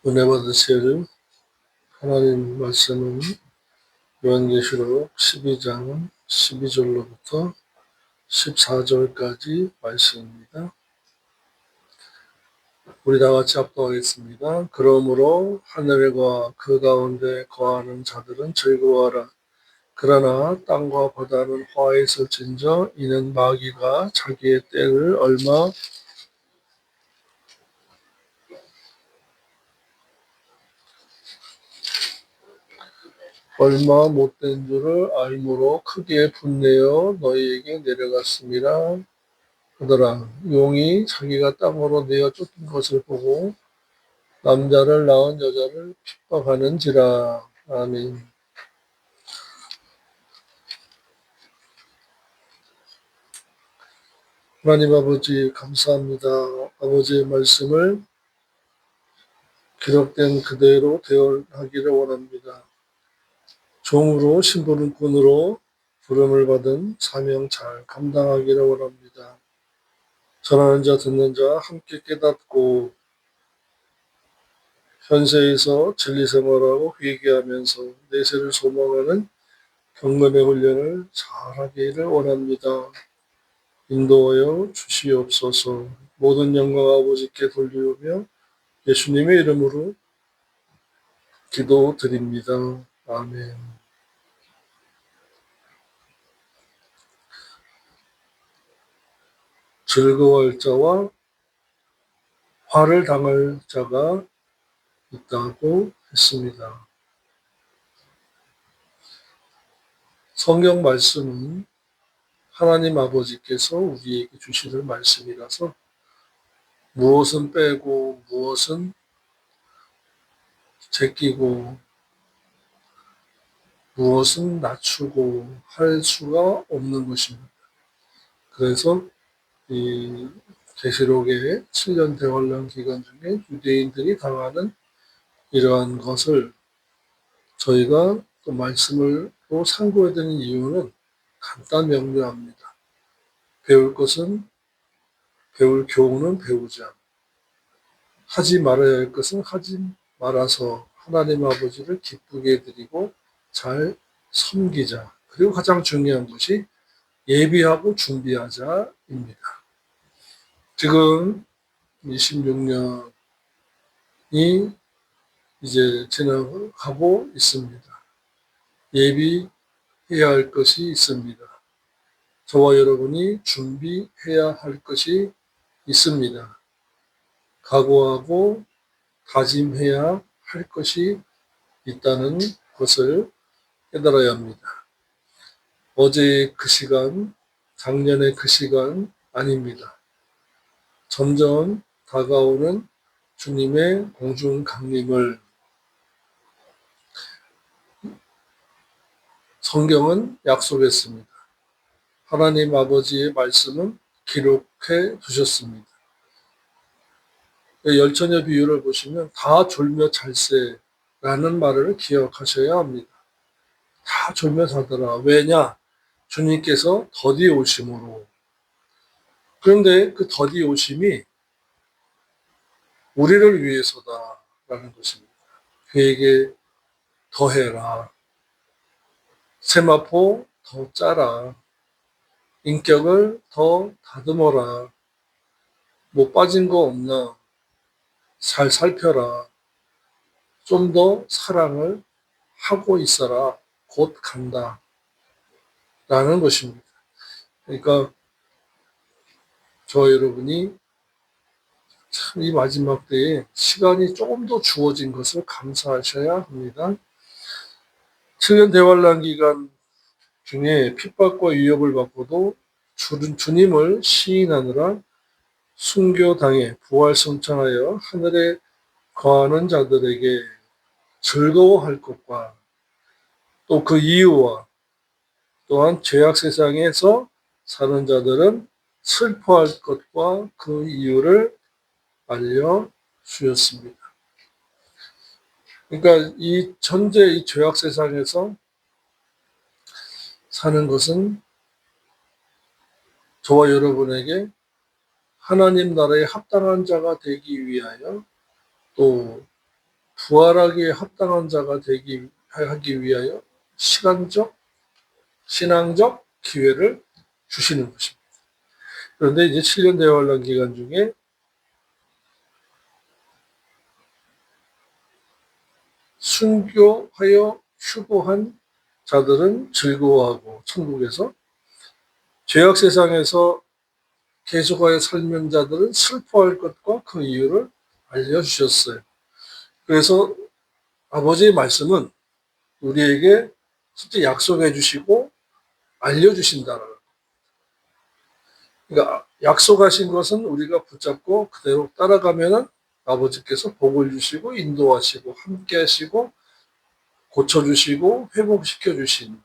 은혜 받으실 하나님 말씀은 요한계시록 12장 12절로부터 14절까지 말씀입니다. 우리 다 같이 합독하겠습니다. 그러므로 하늘과 그 가운데 거하는 자들은 즐거워하라. 그러나 땅과 바다는 화해설진저 이는 마귀가 자기의 때를 얼마 못된 줄을 알므로 크게 분내어 너희에게 내려갔습니다. 그들아 용이 자기가 땅으로 내어 쫓긴 것을 보고 남자를 낳은 여자를 핍박하는지라. 아멘. 하나님 아버지 감사합니다. 아버지의 말씀을 기록된 그대로 대언하기를 원합니다. 종으로 신부름꾼으로 부름을 받은 사명 잘 감당하기를 원합니다. 전하는 자 듣는 자 함께 깨닫고 현세에서 진리 생활하고 회개하면서 내세를 소망하는 경건의 훈련을 잘하기를 원합니다. 인도하여 주시옵소서. 모든 영광 아버지께 돌리오며 예수님의 이름으로 기도드립니다. 아멘. 즐거워할 자와 화를 당할 자가 있다고 했습니다. 성경 말씀은 하나님 아버지께서 우리에게 주시는 말씀이라서 무엇은 빼고 무엇은 제끼고 무엇은 낮추고 할 수가 없는 것입니다. 그래서 이 계시록의 7년 대환란 기간 중에 유대인들이 당하는 이러한 것을 저희가 또 말씀을 또 참고해야 되는 이유는 간단 명료합니다. 배울 것은 배울 교훈은 배우자. 하지 말아야 할 것은 하지 말아서 하나님 아버지를 기쁘게 해드리고 잘 섬기자. 그리고 가장 중요한 것이 예비하고 준비하자입니다. 지금 26년이 이제 지나가고 있습니다. 예비해야 할 것이 있습니다. 저와 여러분이 준비해야 할 것이 있습니다. 각오하고 다짐해야 할 것이 있다는 것을 깨달아야 합니다. 어제의 그 시간, 작년의 그 시간 아닙니다. 점점 다가오는 주님의 공중 강림을 성경은 약속했습니다. 하나님 아버지의 말씀은 기록해 두셨습니다. 열처녀 비유를 보시면 다 졸며 잘세라는 말을 기억하셔야 합니다. 다 졸며 자더라. 왜냐? 주님께서 더디 오심으로. 그런데 그 더디 오심이 우리를 위해서다라는 것입니다. 그에게 더해라. 세마포 더 짜라. 인격을 더 다듬어라. 뭐 빠진 거 없나? 잘 살펴라. 좀 더 사랑을 하고 있어라. 곧 간다. 라는 것입니다. 그러니까 저 여러분이 참 이 마지막 때에 시간이 조금 더 주어진 것을 감사하셔야 합니다. 7년 대환란 기간 중에 핍박과 위협을 받고도 주님을 시인하느라 순교당해 부활성천하여 하늘에 거하는 자들에게 즐거워할 것과 또 그 이유와 또한 죄악 세상에서 사는 자들은 슬퍼할 것과 그 이유를 알려주셨습니다. 그러니까 이 현재 이 죄악 세상에서 사는 것은 저와 여러분에게 하나님 나라에 합당한 자가 되기 위하여 또 부활하기에 합당한 자가 하기 위하여 시간적, 신앙적 기회를 주시는 것입니다. 그런데 이제 7년 대환란 기간 중에 순교하여 휴거한 자들은 즐거워하고 천국에서, 죄악 세상에서 계속하여 살면 자들은 슬퍼할 것과 그 이유를 알려주셨어요. 그래서 아버지의 말씀은 우리에게 실제 약속해 주시고 알려주신다는, 그러니까 약속하신 것은 우리가 붙잡고 그대로 따라가면은 아버지께서 복을 주시고 인도하시고 함께 하시고 고쳐주시고 회복시켜 주신,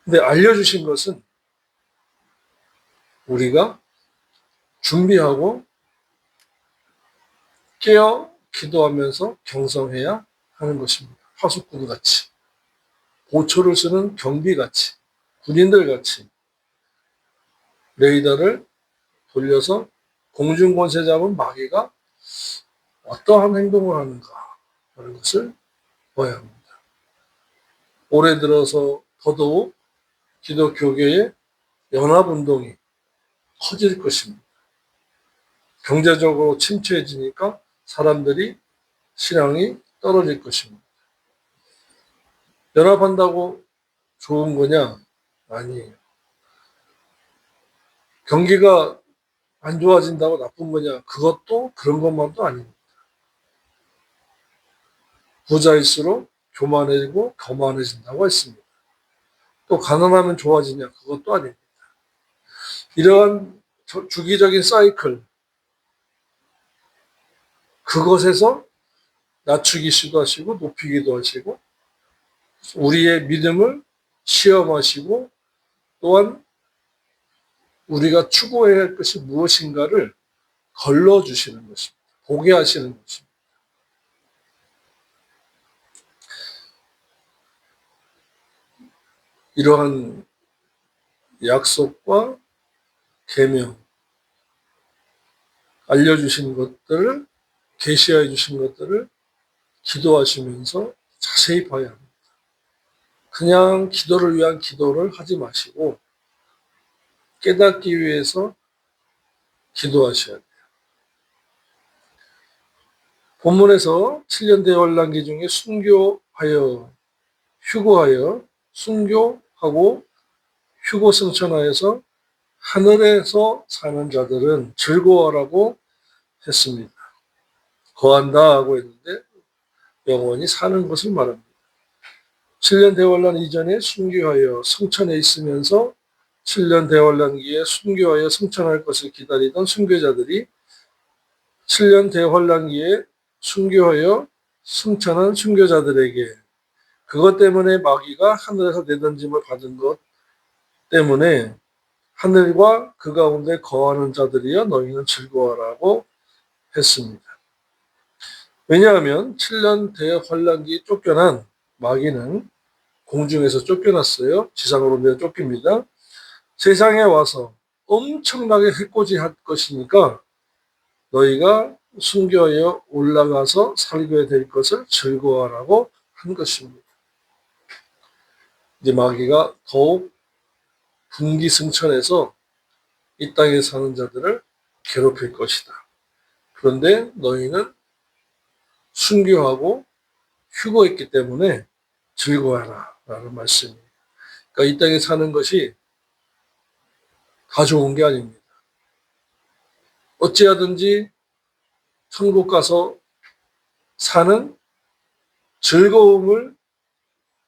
근데 알려주신 것은 우리가 준비하고 깨어 기도하면서 경성해야 하는 것입니다. 파수꾼 같이, 보초를 쓰는 경비 같이, 군인들 같이 레이더를 돌려서 공중권세 잡은 마귀가 어떠한 행동을 하는가 하는 것을 봐야 합니다. 올해 들어서 더더욱 기독교계의 연합운동이 커질 것입니다. 경제적으로 침체해지니까 사람들이 신앙이 떨어질 것입니다. 연합한다고 좋은 거냐? 아니에요. 경기가 안 좋아진다고 나쁜 거냐? 그것도 그런 것만도 아닙니다. 부자일수록 교만해지고 거만해진다고 했습니다. 또 가난하면 좋아지냐? 그것도 아닙니다. 이러한 주기적인 사이클, 그것에서 낮추기 시도하시고 높이기도 하시고 우리의 믿음을 시험하시고 또한 우리가 추구해야 할 것이 무엇인가를 걸러주시는 것입니다. 보게 하시는 것입니다. 이러한 약속과 계명, 알려주신 것들을, 계시해 주신 것들을 기도하시면서 자세히 봐야 합니다. 그냥 기도를 위한 기도를 하지 마시고 깨닫기 위해서 기도하셔야 돼요. 본문에서 7년 대환란기 중에 순교하여, 휴거하여, 순교하고 휴거 승천하여서 하늘에서 사는 자들은 즐거워라고 했습니다. 거한다 하고 했는데 영원히 사는 것을 말합니다. 7년 대환란 이전에 순교하여 승천해 있으면서 7년 대환란기에 순교하여 승천할 것을 기다리던 순교자들이 7년 대환란기에 순교하여 승천한 순교자들에게 그것 때문에 마귀가 하늘에서 내던짐을 받은 것 때문에 하늘과 그 가운데 거하는 자들이여 너희는 즐거워라고 했습니다. 왜냐하면 7년 대환란기 쫓겨난 마귀는 공중에서 쫓겨났어요. 지상으로 내어 쫓깁니다. 세상에 와서 엄청나게 해코지할 것이니까 너희가 순교하여 올라가서 살게 될 것을 즐거워하라고 한 것입니다. 이제 마귀가 더욱 분기승천해서 이 땅에 사는 자들을 괴롭힐 것이다. 그런데 너희는 순교하고 휴거했기 때문에 즐거워하라 라는 말씀이에요. 그러니까 이 땅에 사는 것이 다 좋은 게 아닙니다. 어찌하든지 천국 가서 사는 즐거움을,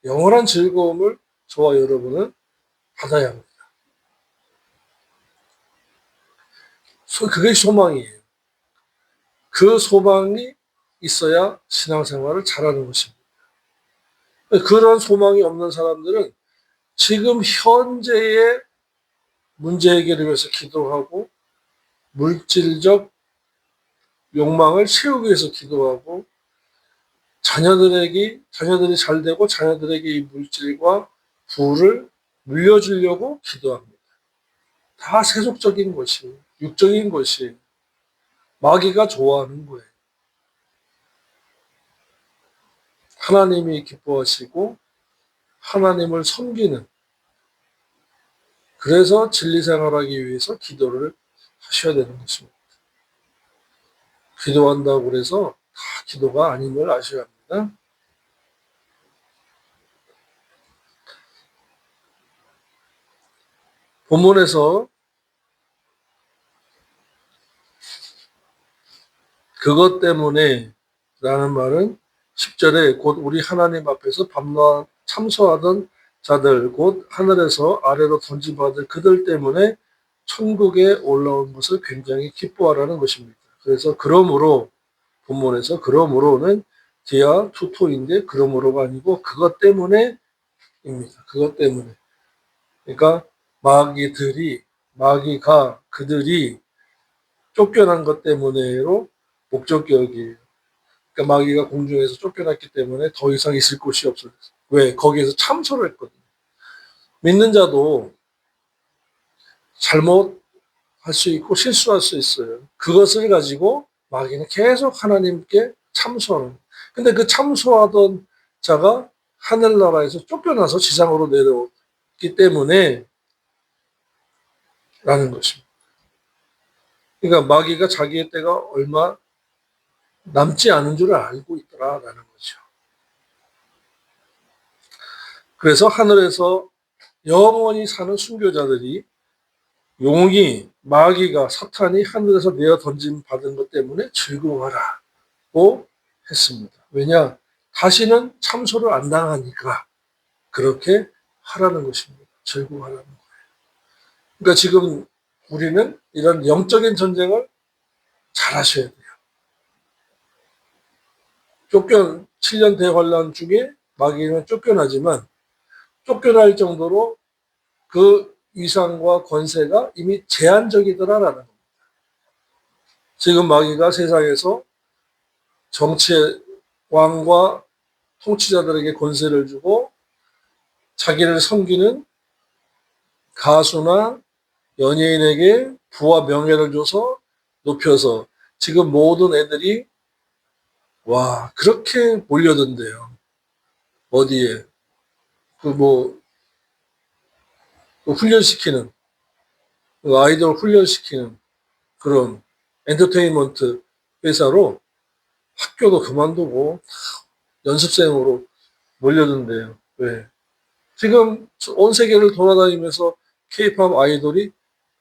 영원한 즐거움을 저와 여러분은 받아야 합니다. 그게 소망이에요. 그 소망이 있어야 신앙생활을 잘하는 것입니다. 그런 소망이 없는 사람들은 지금 현재의 문제 해결을 위해서 기도하고 물질적 욕망을 채우기 위해서 기도하고 자녀들이 잘 되고 자녀들에게 이 물질과 부를 물려주려고 기도합니다. 다 세속적인 것이, 육적인 것이 마귀가 좋아하는 거예요. 하나님이 기뻐하시고 하나님을 섬기는, 그래서 진리 생활하기 위해서 기도를 하셔야 되는 것입니다. 기도한다고 그래서 다 기도가 아닌 걸 아셔야 합니다. 본문에서 그것 때문에 라는 말은 10절에 곧 우리 하나님 앞에서 밤낮 참소하던 자들 곧 하늘에서 아래로 던짐받을 그들 때문에 천국에 올라온 것을 굉장히 기뻐하라는 것입니다. 그래서 그러므로 본문에서 그러므로는 디아 투토인데 그러므로가 아니고 그것 때문에입니다. 그것 때문에. 그러니까 마귀가 그들이 쫓겨난 것 때문에로 목적격이에요. 그러니까 마귀가 공중에서 쫓겨났기 때문에 더 이상 있을 곳이 없어졌어요. 왜? 거기에서 참소를 했거든요. 믿는 자도 잘못할 수 있고 실수할 수 있어요. 그것을 가지고 마귀는 계속 하나님께 참소하는 거예요. 근데 그 참소하던 자가 하늘나라에서 쫓겨나서 지상으로 내려왔기 때문에 라는 것입니다. 그러니까 마귀가 자기의 때가 얼마 남지 않은 줄 알고 있더라라는 거죠. 그래서 하늘에서 영원히 사는 순교자들이 용이 마귀가 사탄이 하늘에서 내어 던짐 받은 것 때문에 즐거워하라고 했습니다. 왜냐? 다시는 참소를 안 당하니까 그렇게 하라는 것입니다. 즐거워하라는 거예요. 그러니까 지금 우리는 이런 영적인 전쟁을 잘 하셔야 돼요. 7년 대환란 중에 마귀는 쫓겨나지만 쫓겨날 정도로 그 위상과 권세가 이미 제한적이더라라는 겁니다. 지금 마귀가 세상에서 정치의 왕과 통치자들에게 권세를 주고 자기를 섬기는 가수나 연예인에게 부와 명예를 줘서 높여서 지금 모든 애들이 와 그렇게 몰려든대요. 어디에 훈련시키는 아이돌 훈련시키는 그런 엔터테인먼트 회사로 학교도 그만두고 연습생으로 몰려든대요. 왜? 지금 온 세계를 돌아다니면서 케이팝 아이돌이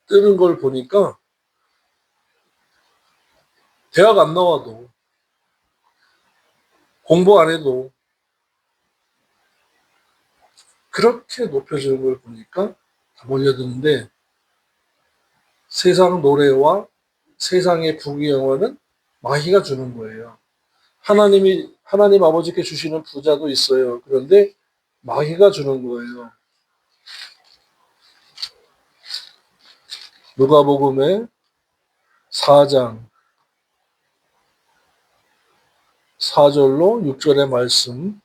뜨는 걸 보니까 대학 안 나와도 공부 안 해도 그렇게 높여주는 걸 보니까 다 몰려드는데 세상 노래와 세상의 부귀영화는 마귀가 주는 거예요. 하나님 아버지께 주시는 부자도 있어요. 그런데 마귀가 주는 거예요. 누가복음의 4장 4절로 6절의 말씀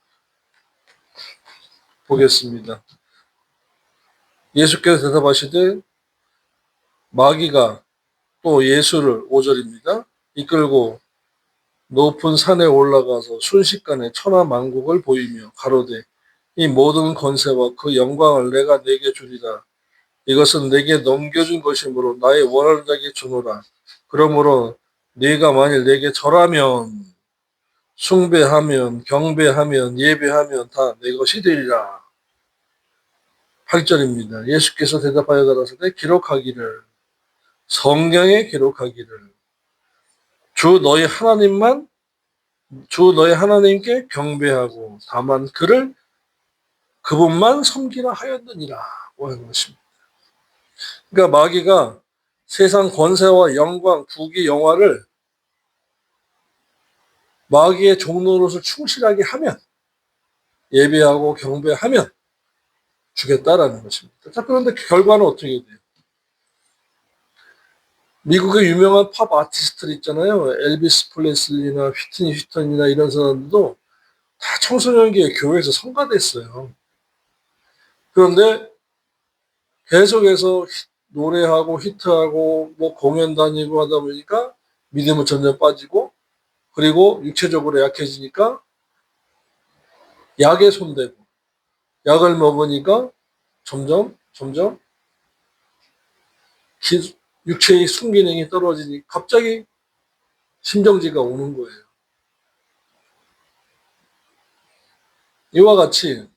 보겠습니다. 예수께서 대답하시되 마귀가 또 예수를 5절입니다. 이끌고 높은 산에 올라가서 순식간에 천하만국을 보이며 가로되 이 모든 권세와 그 영광을 내가 네게 주리라. 이것은 내게 넘겨준 것이므로 나의 원하는 자에게 주노라. 그러므로 네가 만일 내게 절하면 숭배하면 경배하면 예배하면 다 내 것이 되리라. 8절입니다. 예수께서 대답하여 가라사대 기록하기를 성경에 기록하기를 주 너희 하나님께 경배하고 다만 그분만 섬기라 하였느니라 하는 것입니다. 그러니까 마귀가 세상 권세와 영광, 부귀, 영화를 마귀의 종노릇을 충실하게 하면 예배하고 경배하면 주겠다라는 것입니다. 자, 그런데 결과는 어떻게 돼요? 미국의 유명한 팝 아티스트들 있잖아요. 엘비스 프레슬리나 휘트니 휴스턴이나 이런 사람들도 다 청소년기에 교회에서 성가됐어요. 그런데 계속해서 노래하고 히트하고 뭐 공연 다니고 하다 보니까 믿음은 점점 빠지고 그리고 육체적으로 약해지니까 약에 손대고 약을 먹으니까 점점 육체의 순기능이 떨어지니 갑자기 심정지가 오는 거예요. 이와 같이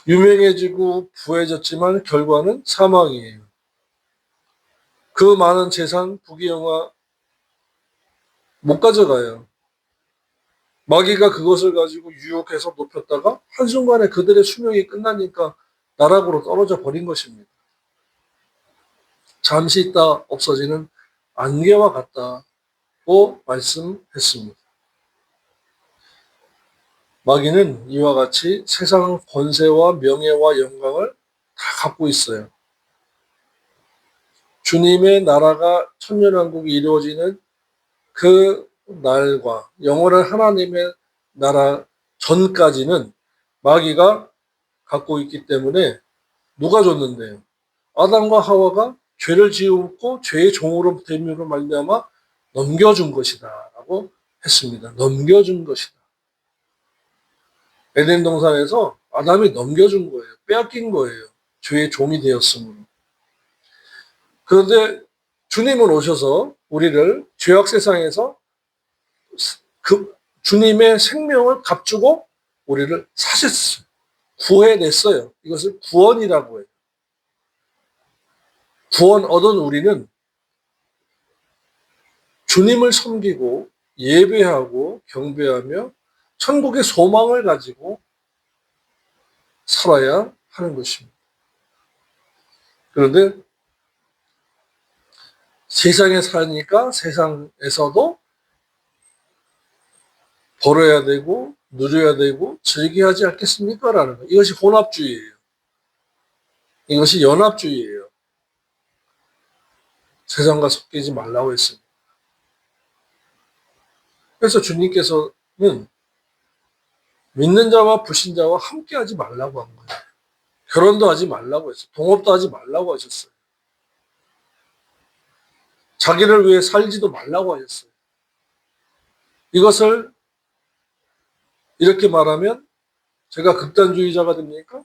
유명해지고 부해졌지만 결과는 사망이에요. 그 많은 재산, 부귀영화 못 가져가요. 마귀가 그것을 가지고 유혹해서 높였다가 한순간에 그들의 수명이 끝나니까 나락으로 떨어져 버린 것입니다. 잠시 있다 없어지는 안개와 같다고 말씀했습니다. 마귀는 이와 같이 세상 권세와 명예와 영광을 다 갖고 있어요. 주님의 나라가 천년왕국이 이루어지는 그 날과 영원한 하나님의 나라 전까지는 마귀가 갖고 있기 때문에 누가 줬는데요? 아담과 하와가 죄를 지었고 죄의 종으로 됨으로 말미암아 넘겨준 것이다라고 했습니다. 넘겨준 것이다. 에덴 동산에서 아담이 넘겨준 거예요. 빼앗긴 거예요. 죄의 종이 되었으므로. 그런데 주님은 오셔서 우리를 죄악 세상에서 그 주님의 생명을 값주고 우리를 사셨어요. 구해냈어요. 이것을 구원이라고 해요. 구원 얻은 우리는 주님을 섬기고 예배하고 경배하며 천국의 소망을 가지고 살아야 하는 것입니다. 그런데 세상에 사니까 세상에서도 벌어야 되고 누려야 되고 즐겨야 하지 않겠습니까? 라는 거. 이것이 혼합주의예요. 이것이 연합주의예요. 세상과 섞이지 말라고 했습니다. 그래서 주님께서는 믿는 자와 불신자와 함께 하지 말라고 한 거예요. 결혼도 하지 말라고 했어요. 동업도 하지 말라고 하셨어요. 자기를 위해 살지도 말라고 하셨어요. 이것을 이렇게 말하면 제가 극단주의자가 됩니까?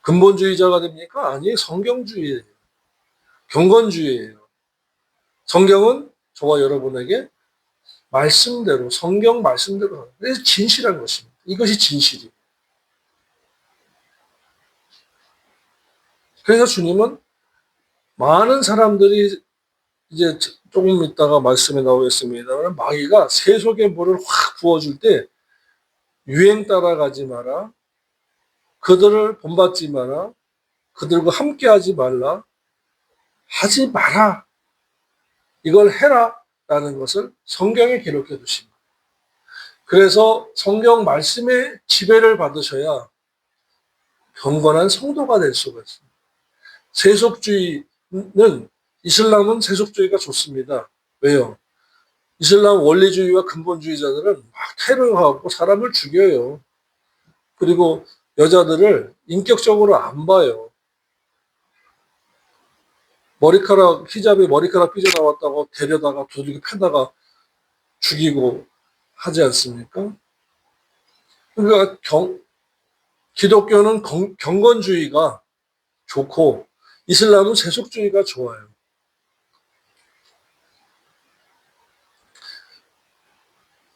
근본주의자가 됩니까? 아니에요. 성경주의예요. 경건주의예요. 성경은 저와 여러분에게 말씀대로, 성경 말씀대로, 그래서 진실한 것입니다. 이것이 진실이에요. 그래서 주님은 많은 사람들이 이제 조금 있다가 말씀에 나오겠습니다만 마귀가 세속의 물을 확 부어줄 때 유행 따라가지 마라. 그들을 본받지 마라. 그들과 함께하지 말라. 하지 마라. 이걸 해라. 라는 것을 성경에 기록해 두십니다. 그래서 성경 말씀의 지배를 받으셔야 경건한 성도가 될 수가 있습니다. 세속주의는 이슬람은 세속주의가 좋습니다. 왜요? 이슬람 원리주의와 근본주의자들은 막 테러하고 사람을 죽여요. 그리고 여자들을 인격적으로 안 봐요. 히잡에 머리카락 삐져나왔다고 데려다가 두들겨 패다가 죽이고 하지 않습니까? 그러니까 기독교는 경건주의가 좋고 이슬람은 세속주의가 좋아요.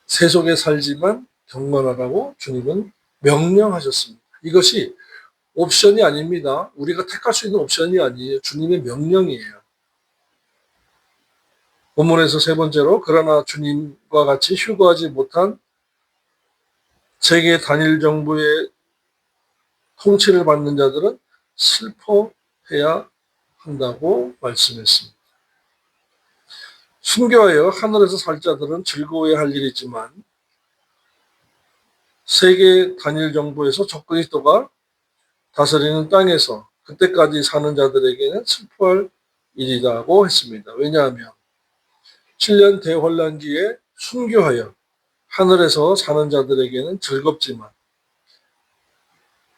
세속에 살지만 경건하라고 주님은 명령하셨습니다. 이것이 옵션이 아닙니다. 우리가 택할 수 있는 옵션이 아니에요. 주님의 명령이에요. 본문에서 세 번째로 그러나 주님과 같이 휴거하지 못한 세계 단일 정부의 통치를 받는 자들은 슬퍼해야 한다고 말씀했습니다. 순교하여 하늘에서 살 자들은 즐거워야 할 일이지만 세계 단일 정부에서 적그리스도가 다스리는 땅에서 그때까지 사는 자들에게는 슬퍼할 일이라고 했습니다. 왜냐하면 7년 대환란기에 순교하여 하늘에서 사는 자들에게는 즐겁지만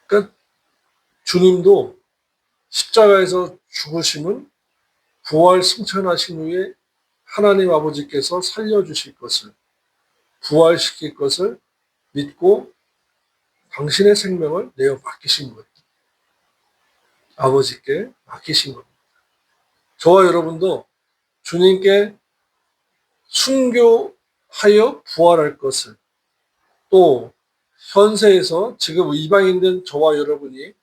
그러니까 주님도 십자가에서 죽으심은 부활 승천하신 후에 하나님 아버지께서 살려주실 것을 부활시킬 것을 믿고 당신의 생명을 내어 맡기신 거예요. 아버지께 맡기신 겁니다. 저와 여러분도 주님께 순교하여 부활할 것을, 또 현세에서 지금 이방인된 저와 여러분이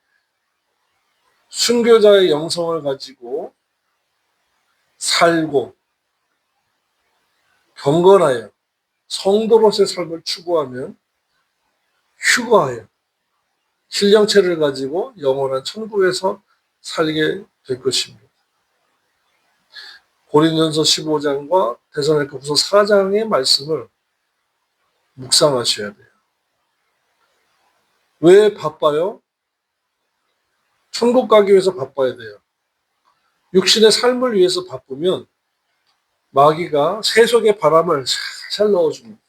순교자의 영성을 가지고 살고 경건하여 성도로서의 삶을 추구하면 휴거하여 신령체를 가지고 영원한 천국에서 살게 될 것입니다. 고린도전서 15장과 데살로니가후서 4장의 말씀을 묵상하셔야 돼요. 왜 바빠요? 천국 가기 위해서 바빠야 돼요. 육신의 삶을 위해서 바쁘면 마귀가 세속의 바람을 살살 넣어줍니다.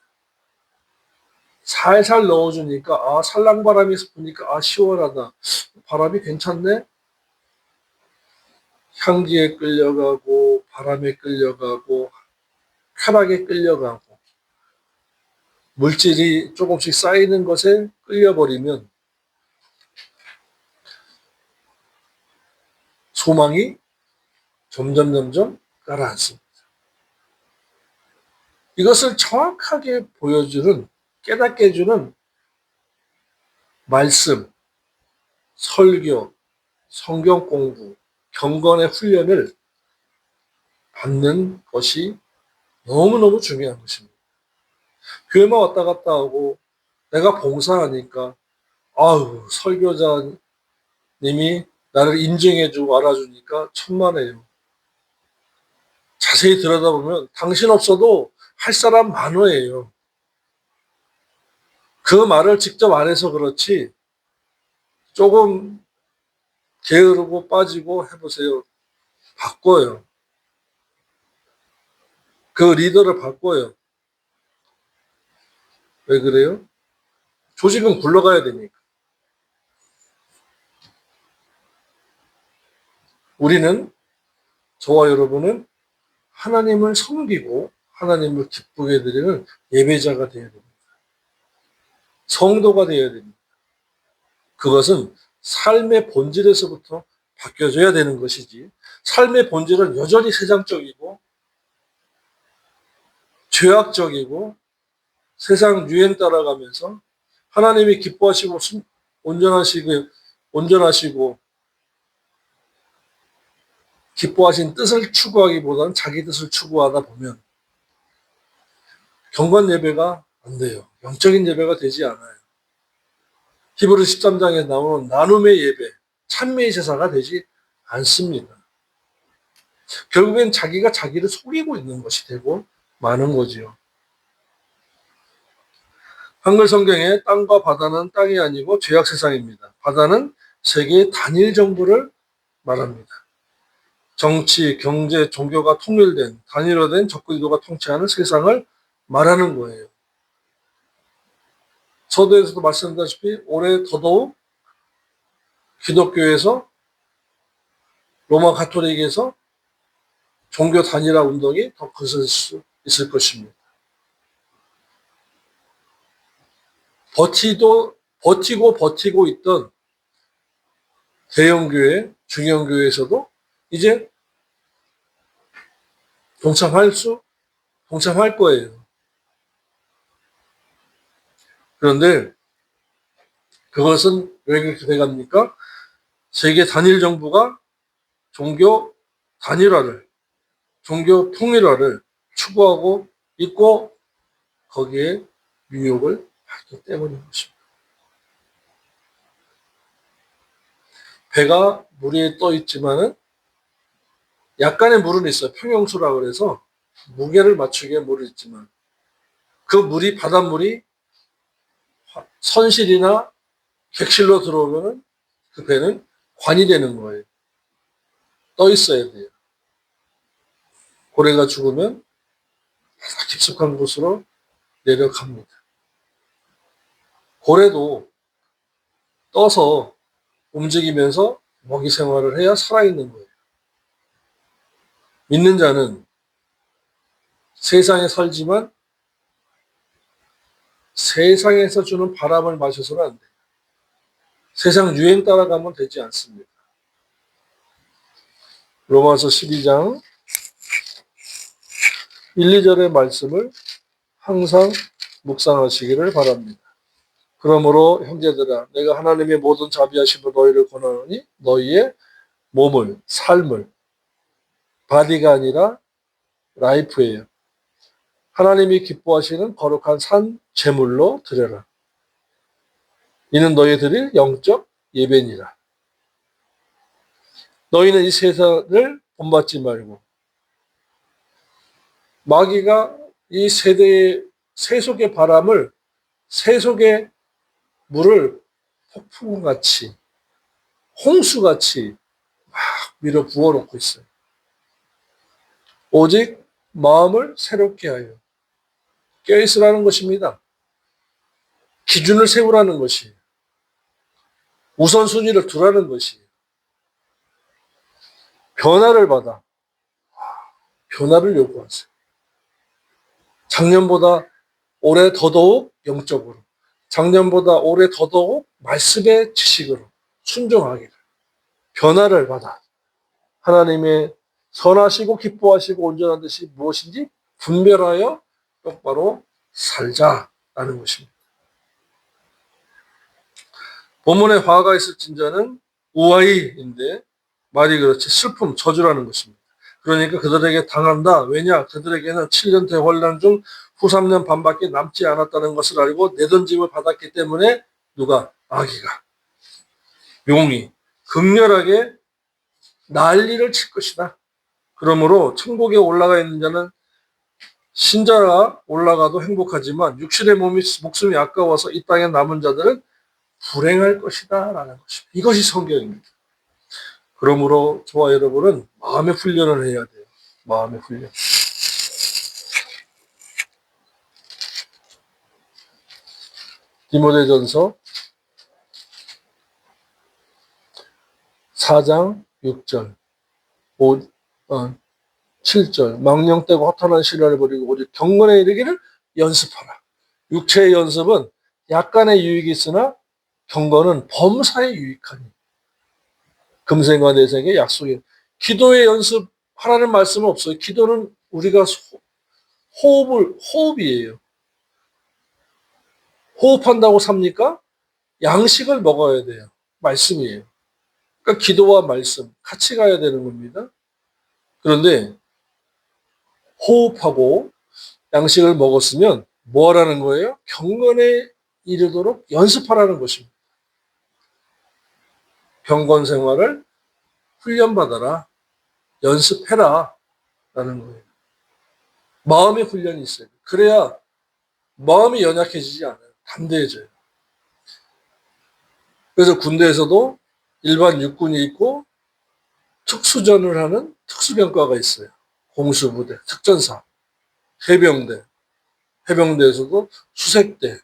살살 넣어주니까 살랑바람이 부니까 시원하다. 바람이 괜찮네? 향기에 끌려가고 바람에 끌려가고 쾌락에 끌려가고 물질이 조금씩 쌓이는 것에 끌려버리면 소망이 점점 가라앉습니다. 이것을 정확하게 보여주는, 깨닫게 해주는 말씀, 설교, 성경 공부, 경건의 훈련을 받는 것이 너무너무 중요한 것입니다. 교회만 왔다 갔다 하고 내가 봉사하니까 설교자님이 나를 인정해주고 알아주니까 천만에요. 자세히 들여다보면 당신 없어도 할 사람 많어예요. 그 말을 직접 안 해서 그렇지 조금 게으르고 빠지고 해보세요. 바꿔요. 그 리더를 바꿔요. 왜 그래요? 조직은 굴러가야 되니까. 우리는, 저와 여러분은 하나님을 섬기고 하나님을 기쁘게 드리는 예배자가 되어야 됩니다. 성도가 되어야 됩니다. 그것은 삶의 본질에서부터 바뀌어져야 되는 것이지, 삶의 본질은 여전히 세상적이고 죄악적이고 세상 유행 따라가면서 하나님이 기뻐하시고 온전하시고 기뻐하신 뜻을 추구하기보다는 자기 뜻을 추구하다 보면 경건 예배가 안 돼요. 영적인 예배가 되지 않아요. 히브리 13장에 나오는 나눔의 예배, 찬미의 제사가 되지 않습니다. 결국엔 자기가 자기를 속이고 있는 것이 되고 마는 거지요. 한글 성경에 땅과 바다는 땅이 아니고 죄악 세상입니다. 바다는 세계의 단일 정부를 말합니다. 정치, 경제, 종교가 통일된, 단일화된 적그리스도가 통치하는 세상을 말하는 거예요. 서두에서도 말씀드렸다시피 올해 더더욱 기독교에서, 로마 가톨릭에서 종교 단일화 운동이 더 거슬 수 있을 것입니다. 버티고 있던 대형교회, 중형교회에서도 이제 동참할 거예요. 그런데 그것은 왜 그렇게 돼갑니까? 세계 단일 정부가 종교 단일화를, 종교 통일화를 추구하고 있고 거기에 유혹을 받기 때문인 것입니다. 배가 물 위에 떠 있지만은 약간의 물은 있어요. 평형수라 그래서 무게를 맞추기에 물이 있지만 그 물이, 바닷물이 선실이나 객실로 들어오면 그 배는 관이 되는 거예요. 떠 있어야 돼요. 고래가 죽으면 깊숙한 곳으로 내려갑니다. 고래도 떠서 움직이면서 먹이 생활을 해야 살아있는 거예요. 믿는 자는 세상에 살지만 세상에서 주는 바람을 마셔서는 안 돼요. 세상 유행 따라가면 되지 않습니다. 로마서 12장 1, 2절의 말씀을 항상 묵상하시기를 바랍니다. 그러므로 형제들아 내가 하나님의 모든 자비하심으로 너희를 권하노니 너희의 몸을 삶을 바디가 아니라 라이프예요. 하나님이 기뻐하시는 거룩한 산 제물로 드려라. 이는 너희 드릴 영적 예배니라. 너희는 이 세상을 본받지 말고 마귀가 이 세대의 세속의 바람을 세속의 물을 폭풍같이 홍수같이 막 밀어 부어놓고 있어요. 오직 마음을 새롭게 하여 깨어있으라는 것입니다. 기준을 세우라는 것이에요. 우선순위를 두라는 것이에요. 변화를 받아. 변화를 요구하세요. 작년보다 올해 더더욱 영적으로, 작년보다 올해 더더욱 말씀의 지식으로 순종하기를, 변화를 받아 하나님의 선하시고 기뻐하시고 온전한 뜻이 무엇인지 분별하여 똑바로 살자라는 것입니다. 본문에 화가 있을진저는 우아이인데 말이 그렇지 슬픔, 저주라는 것입니다. 그러니까 그들에게 당한다. 왜냐? 그들에게는 7년 대환란 중 후 3년 반밖에 남지 않았다는 것을 알고 내던짐을 받았기 때문에 누가? 마귀가, 용이 극렬하게 난리를 칠 것이다. 그러므로 천국에 올라가 있는 자는 신자가 올라가도 행복하지만 육신의 목숨이 아까워서 이 땅에 남은 자들은 불행할 것이다 라는 것입니다. 이것이 성경입니다. 그러므로 저와 여러분은 마음의 훈련을 해야 돼요. 마음의 훈련. 디모데전서 4장 6절 7절 망령되고 허탄한 신뢰를 버리고 오직 경건에 이르기를 연습하라. 육체의 연습은 약간의 유익이 있으나 경건은 범사에 유익하니 금생과 내생의 약속이. 기도의 연습하라는 말씀은 없어요. 기도는 우리가 호흡이에요. 호흡한다고 삽니까? 양식을 먹어야 돼요. 말씀이에요. 그러니까 기도와 말씀 같이 가야 되는 겁니다. 그런데 호흡하고 양식을 먹었으면 뭐 하라는 거예요? 경건에 이르도록 연습하라는 것입니다. 경건 생활을 훈련받아라. 연습해라. 라는 거예요. 마음의 훈련이 있어요. 그래야 마음이 연약해지지 않아요. 담대해져요. 그래서 군대에서도 일반 육군이 있고 특수전을 하는 특수병과가 있어요. 공수부대, 특전사, 해병대, 해병대에서도 수색대.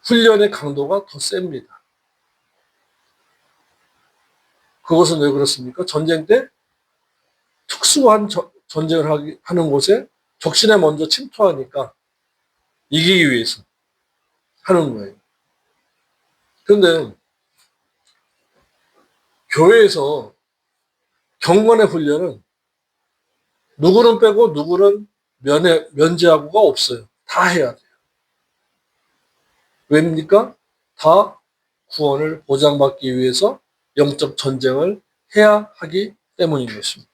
훈련의 강도가 더 셉니다. 그것은 왜 그렇습니까? 전쟁 때 특수한 전쟁을 하는 곳에 적신에 먼저 침투하니까 이기기 위해서 하는 거예요. 그런데 교회에서 경건의 훈련은 누구는 빼고 누구는 면제하고가 없어요. 다 해야 돼요. 왜입니까? 다 구원을 보장받기 위해서 영적 전쟁을 해야 하기 때문인 것입니다.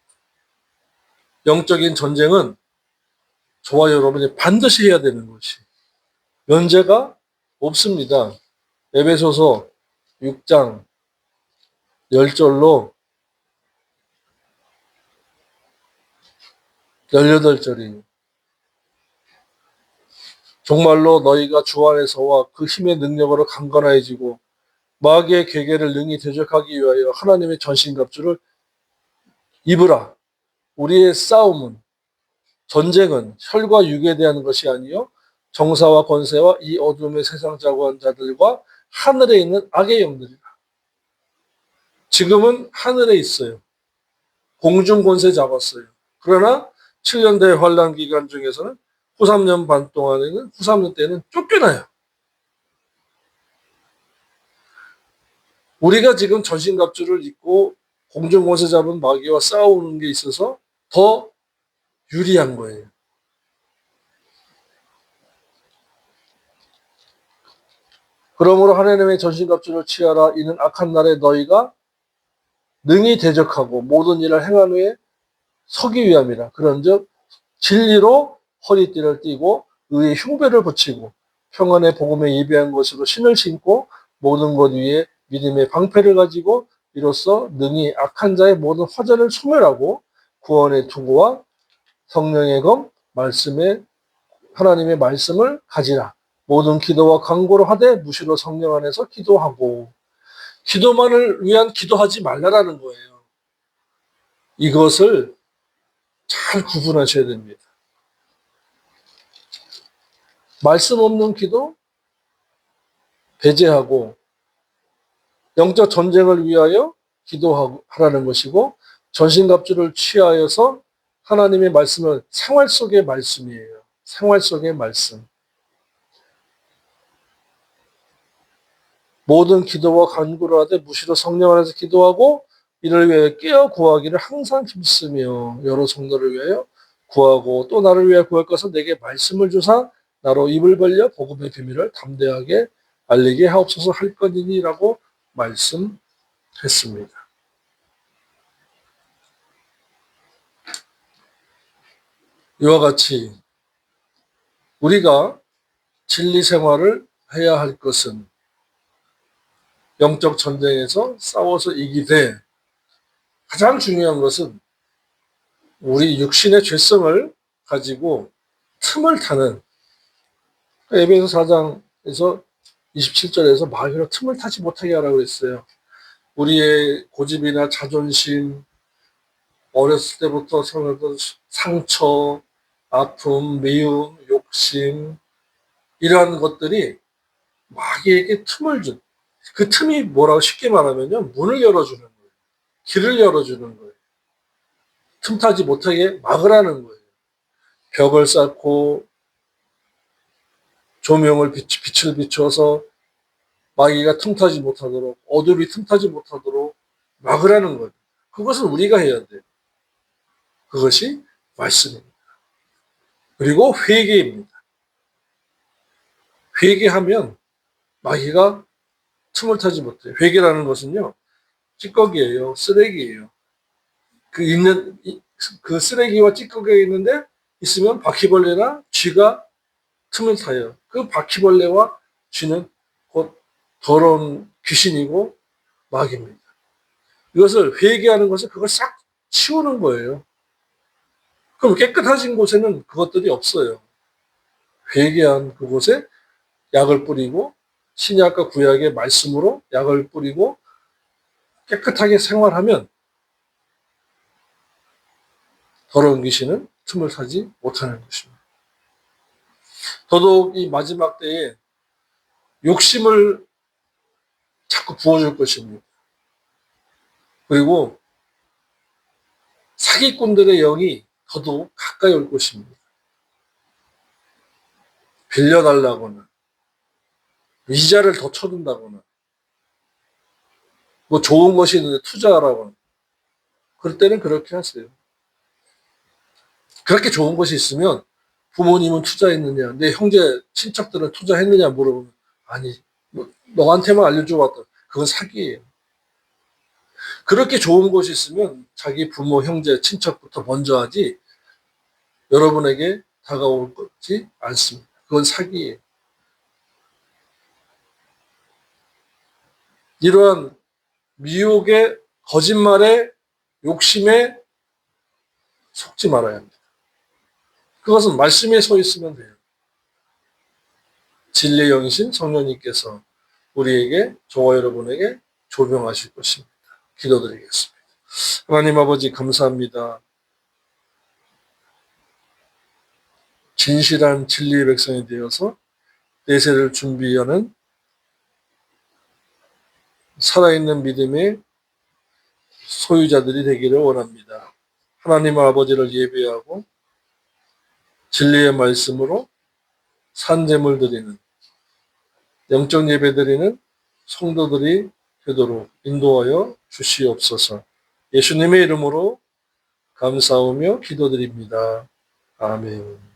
영적인 전쟁은 저와 여러분이 반드시 해야 되는 것이 면제가 없습니다. 에베소서 6장 10절로 18절이 정말로 너희가 주 안에서와 그 힘의 능력으로 강건해지고 마귀의 계계를 능히 대적하기 위하여 하나님의 전신갑주를 입으라. 우리의 싸움은 전쟁은 혈과 육에 대한 것이 아니요 정사와 권세와 이 어둠의 세상 자고한 자들과 하늘에 있는 악의 영들이라. 지금은 하늘에 있어요. 공중 권세 잡았어요. 그러나 7년 대환란 기간 중에서는 후 3년 반 동안에는 후 3년 때는 쫓겨나요. 우리가 지금 전신갑주를 입고 공중권세 잡은 마귀와 싸우는 게 있어서 더 유리한 거예요. 그러므로 하나님의 전신갑주를 취하라. 이는 악한 날에 너희가 능히 대적하고 모든 일을 행한 후에 서기 위함이라. 그런즉 진리로 허리띠를 띠고 의의 흉배를 붙이고 평안의 복음에 예비한 것으로 신을 신고 모든 것 위에 믿음의 방패를 가지고 이로써 능히 악한 자의 모든 화전을 소멸하고 구원의 투구와 성령의 검 말씀의 하나님의 말씀을 가지라. 모든 기도와 간구로 하되 무시로 성령 안에서 기도하고. 기도만을 위한 기도하지 말라라는 거예요. 이것을 잘 구분하셔야 됩니다. 말씀 없는 기도 배제하고 영적 전쟁을 위하여 기도하라는 것이고 전신갑주를 취하여서 하나님의 말씀을 생활 속의 말씀이에요. 생활 속의 말씀. 모든 기도와 간구를 하되 무시로 성령 안에서 기도하고 이를 위하여 깨어 구하기를 항상 힘쓰며 여러 성도를 위하여 구하고 또 나를 위하여 구할 것은 내게 말씀을 주사 나로 입을 벌려 복음의 비밀을 담대하게 알리게 하옵소서 할 것이니라고 말씀했습니다. 이와 같이 우리가 진리 생활을 해야 할 것은 영적 전쟁에서 싸워서 이기되 가장 중요한 것은 우리 육신의 죄성을 가지고 틈을 타는 에베소 4장에서 27절에서 마귀로 틈을 타지 못하게 하라고 했어요. 우리의 고집이나 자존심, 어렸을 때부터 생겼던 상처, 아픔, 미움, 욕심 이러한 것들이 마귀에게 틈을 준 그 틈이 뭐라고 쉽게 말하면요. 문을 열어주는 거예요. 길을 열어주는 거예요. 틈타지 못하게 막으라는 거예요. 벽을 쌓고 조명을 빛을 비춰서 마귀가 틈타지 못하도록 어둠이 틈타지 못하도록 막으라는 거예요. 그것은 우리가 해야 돼요. 그것이 말씀입니다. 그리고 회개입니다. 회개하면 마귀가 틈을 타지 못해요. 회개라는 것은요. 찌꺼기예요. 쓰레기예요. 그 쓰레기와 찌꺼기가 있으면 바퀴벌레나 쥐가 틈을 타요. 그 바퀴벌레와 쥐는 곧 더러운 귀신이고 마귀입니다. 이것을 회개하는 것은 그걸 싹 치우는 거예요. 그럼 깨끗해진 곳에는 그것들이 없어요. 회개한 그곳에 약을 뿌리고 신약과 구약의 말씀으로 약을 뿌리고 깨끗하게 생활하면 더러운 귀신은 틈을 타지 못하는 것입니다. 더더욱 이 마지막 때에 욕심을 자꾸 부어줄 것입니다. 그리고 사기꾼들의 영이 더더욱 가까이 올 것입니다. 빌려달라거나 이자를 더 쳐준다거나 뭐 좋은 것이 있는데 투자하라거나 그럴 때는 그렇게 하세요. 그렇게 좋은 것이 있으면 부모님은 투자했느냐, 내 형제 친척들은 투자했느냐 물어보면 아니, 뭐 너한테만 알려주고 왔다. 그건 사기예요. 그렇게 좋은 것이 있으면 자기 부모, 형제, 친척부터 먼저 하지 여러분에게 다가올 것이 않습니다. 그건 사기예요. 이러한 미혹의 거짓말의 욕심에 속지 말아야 합니다. 그것은 말씀에 서 있으면 돼요. 진리의 영이신 성령님께서 우리에게, 저와 여러분에게 조명하실 것입니다. 기도드리겠습니다. 하나님 아버지 감사합니다. 진실한 진리의 백성이 되어서 내세를 준비하는 살아있는 믿음의 소유자들이 되기를 원합니다. 하나님 아버지를 예배하고 진리의 말씀으로 산제물 드리는 영적 예배 드리는 성도들이 되도록 인도하여 주시옵소서. 예수님의 이름으로 감사하며 기도드립니다. 아멘.